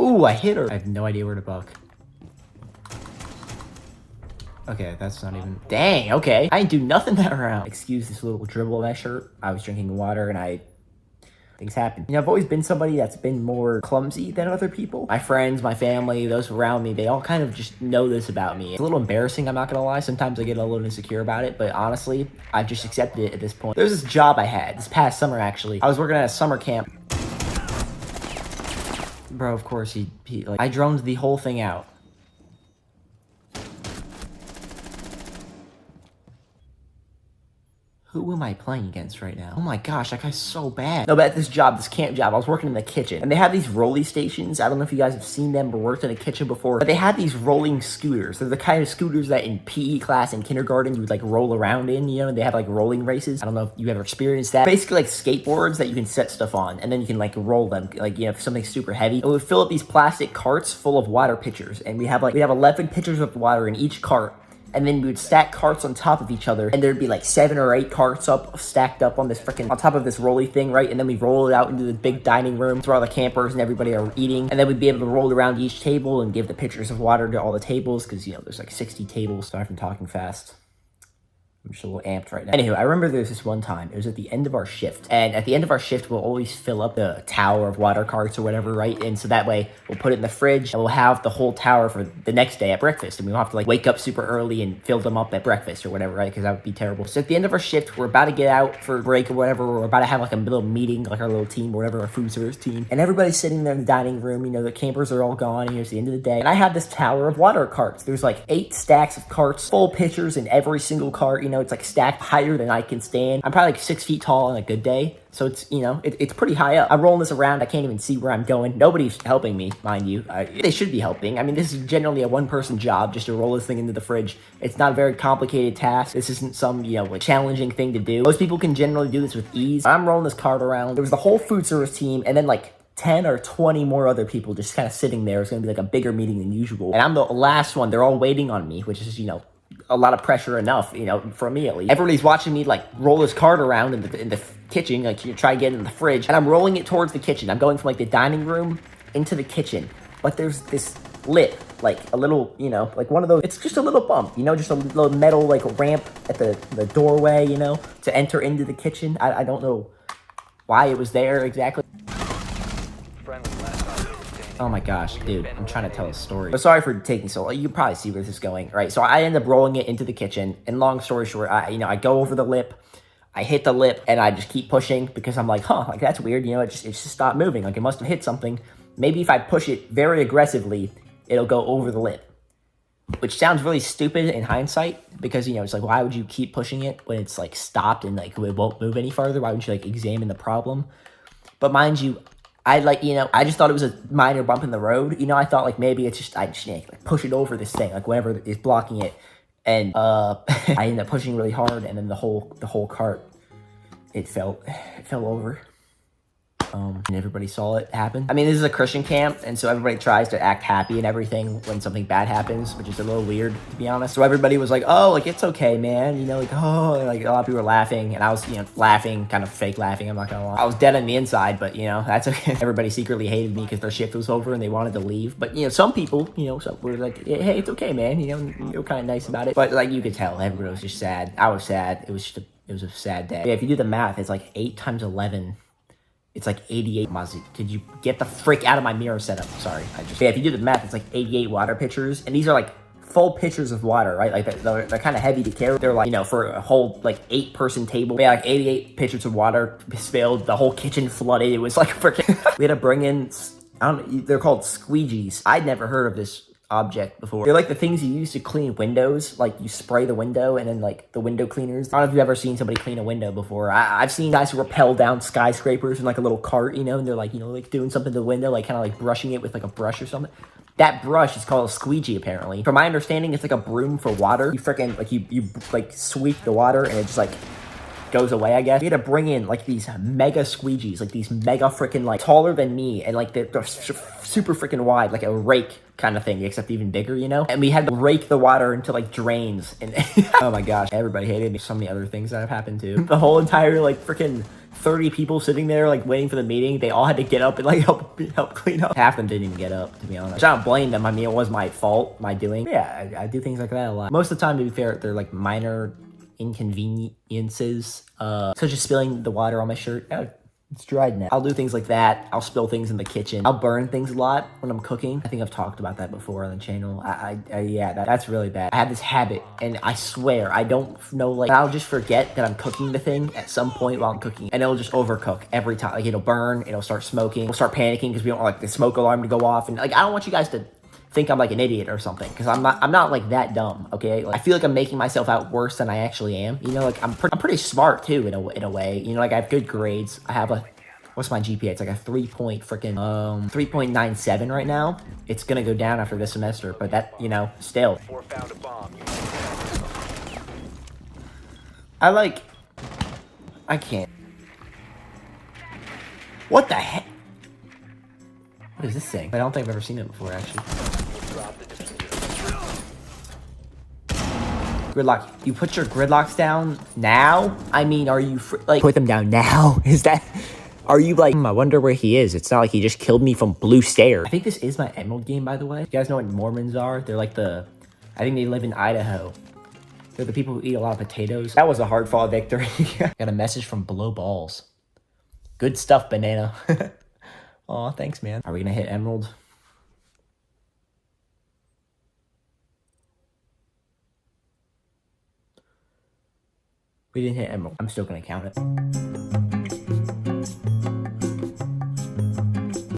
Ooh, I hit her. I have no idea where to buck. Okay, that's not even... Dang, okay. I didn't do nothing that round. Excuse this little dribble on my shirt. I was drinking water and things happen. You know, I've always been somebody that's been more clumsy than other people. My friends, my family, those around me, they all kind of just know this about me. It's a little embarrassing, I'm not gonna lie. Sometimes I get a little insecure about it, but honestly, I've just accepted it at this point. There's this job I had this past summer, actually. I was working at a summer camp. Bro, of course, like, I droned the whole thing out. Who am I playing against right now? Oh my gosh, that guy's so bad. No, but at this job, this camp job, I was working in the kitchen. And they have these rolly stations. I don't know if you guys have seen them or worked in a kitchen before. But they have these rolling scooters. They're the kind of scooters that in PE class in kindergarten, you would like roll around in, you know? And they have like rolling races. I don't know if you ever experienced that. Basically like skateboards that you can set stuff on. And then you can like roll them. Like, you know, if something's super heavy. And we would fill up these plastic carts full of water pitchers. And we'd have 11 pitchers of water in each cart. And then we would stack carts on top of each other, and there'd be like 7 or 8 carts stacked up on this on top of this rolly thing, right? And then we roll it out into the big dining room where all the campers and everybody are eating. And then we'd be able to roll around each table and give the pitchers of water to all the tables, because, you know, there's like 60 tables. Sorry if I'm talking fast. I'm just a little amped right now. Anywho, I remember there was this one time, it was at the end of our shift. And at the end of our shift, we'll always fill up the tower of water carts or whatever, right? And so that way, we'll put it in the fridge and we'll have the whole tower for the next day at breakfast. And we don't have to like wake up super early and fill them up at breakfast or whatever, right? Because that would be terrible. So at the end of our shift, we're about to get out for a break or whatever. We're about to have like a little meeting, like our little team or whatever, our food service team. And everybody's sitting there in the dining room. You know, the campers are all gone. And it's the end of the day. And I have this tower of water carts. There's like 8 stacks of carts, full pitchers in every single cart. You know, it's like stacked higher than I can stand. I'm probably like 6 feet tall on a good day. So it's, you know, it's pretty high up. I'm rolling this around. I can't even see where I'm going. Nobody's helping me, mind you. They should be helping. I mean, this is generally a one-person job just to roll this thing into the fridge. It's not a very complicated task. This isn't some, you know, like challenging thing to do. Most people can generally do this with ease. I'm rolling this cart around. There was the whole food service team and then like 10 or 20 more other people just kind of sitting there. It's going to be like a bigger meeting than usual. And I'm the last one. They're all waiting on me, which is, you know, a lot of pressure enough, you know, for me at least. Everybody's watching me like roll this cart around in the kitchen, like you try to get in the fridge, and I'm rolling it towards the kitchen. I'm going from like the dining room into the kitchen, but there's this lip, like a little, you know, like one of those, it's just a little bump, you know, just a little metal like ramp at the doorway, you know, to enter into the kitchen. I don't know why it was there exactly. Oh my gosh, dude, I'm trying to tell a story. But sorry for taking so long. You can probably see where this is going, right? So I end up rolling it into the kitchen, and long story short, I go over the lip, I hit the lip, and I just keep pushing because I'm like, like that's weird, you know, it just stopped moving. Like it must have hit something. Maybe if I push it very aggressively, it'll go over the lip. Which sounds really stupid in hindsight because, you know, it's like, why would you keep pushing it when it's like stopped and like it won't move any farther? Why would you like examine the problem? But mind you, I just thought it was a minor bump in the road. You know, I thought like maybe it's just, like push it over this thing, like whatever is blocking it. And I ended up pushing really hard, and then the whole cart, it fell over. And everybody saw it happen. I mean, this is a Christian camp, and so everybody tries to act happy and everything when something bad happens, which is a little weird, to be honest. So everybody was like, oh, like, it's okay, man. You know, like, oh, and, like, a lot of people were laughing, and I was, you know, laughing, kind of fake laughing, I'm not gonna lie. I was dead on the inside, but, you know, that's okay. Everybody secretly hated me because their shift was over and they wanted to leave. But, you know, some people, you know, were like, hey, it's okay, man. You know, they were kind of nice about it. But, like, you could tell, everybody was just sad. I was sad. It was a sad day. Yeah, if you do the math, it's like 8 times 11. It's like 88. Mazi, could you get the frick out of my mirror setup? Sorry, yeah, if you do the math, it's like 88 water pitchers, and these are like full pitchers of water, right? Like they're kind of heavy to carry. They're like, you know, for a whole like 8-person table. Yeah, like 88 pitchers of water spilled. The whole kitchen flooded. It was like freaking. We had to bring in, they're called squeegees. I'd never heard of this object before. They're like the things you use to clean windows. Like you spray the window and then like the window cleaners. I don't know if you've ever seen somebody clean a window before. I've seen guys who rappel down skyscrapers in like a little cart, you know, and they're like, you know, like doing something to the window, like kind of like brushing it with like a brush or something. That brush is called a squeegee, apparently. From my understanding, it's like a broom for water. You freaking like you like sweep the water and it just like goes away, I guess. We had to bring in like these mega squeegees, like these mega freaking like taller than me, and like they're super freaking wide, like a rake kind of thing, except even bigger, you know? And we had to rake the water into like drains, and oh my gosh, everybody hated me. So many other things that have happened too. The whole entire like freaking 30 people sitting there, like, waiting for the meeting. They all had to get up and, like, help clean up. Half of them didn't even get up, to be honest. Which I don't blame them. I mean, it was my fault, my doing. But yeah, I do things like that a lot. Most of the time, to be fair, they're, like, minor inconveniences, such as spilling the water on my shirt. It's dried now. I'll do things like that. I'll spill things in the kitchen. I'll burn things a lot when I'm cooking. I think I've talked about that before on the channel. Yeah, that's really bad. I have this habit, and I swear, I don't know, like, I'll just forget that I'm cooking the thing at some point while I'm cooking, and it'll just overcook every time. Like, it'll burn, it'll start smoking, we'll start panicking because we don't want, like, the smoke alarm to go off, and, like, I don't want you guys to think I'm like an idiot or something, because I'm not like that dumb, okay? Like, I feel like I'm making myself out worse than I actually am. You know, like, I'm pretty smart too in a way. You know, like, I have good grades. I have a, what's my GPA? It's like a 3.97 right now. It's gonna go down after this semester, but that, you know, still. I can't. What the heck? What is this thing? I don't think I've ever seen it before, actually. Gridlock. You put your gridlocks down now? I mean, are you like, put them down now? Is that, are you like, I wonder where he is. It's not like he just killed me from blue stairs. I think this is my Emerald game, by the way. You guys know what Mormons are? They're like I think they live in Idaho. They're the people who eat a lot of potatoes. That was a hard-fought victory. Got a message from Below Balls. Good stuff, Banana. Aw, thanks, man. Are we gonna hit Emerald? We didn't hit Emerald. I'm still gonna count it.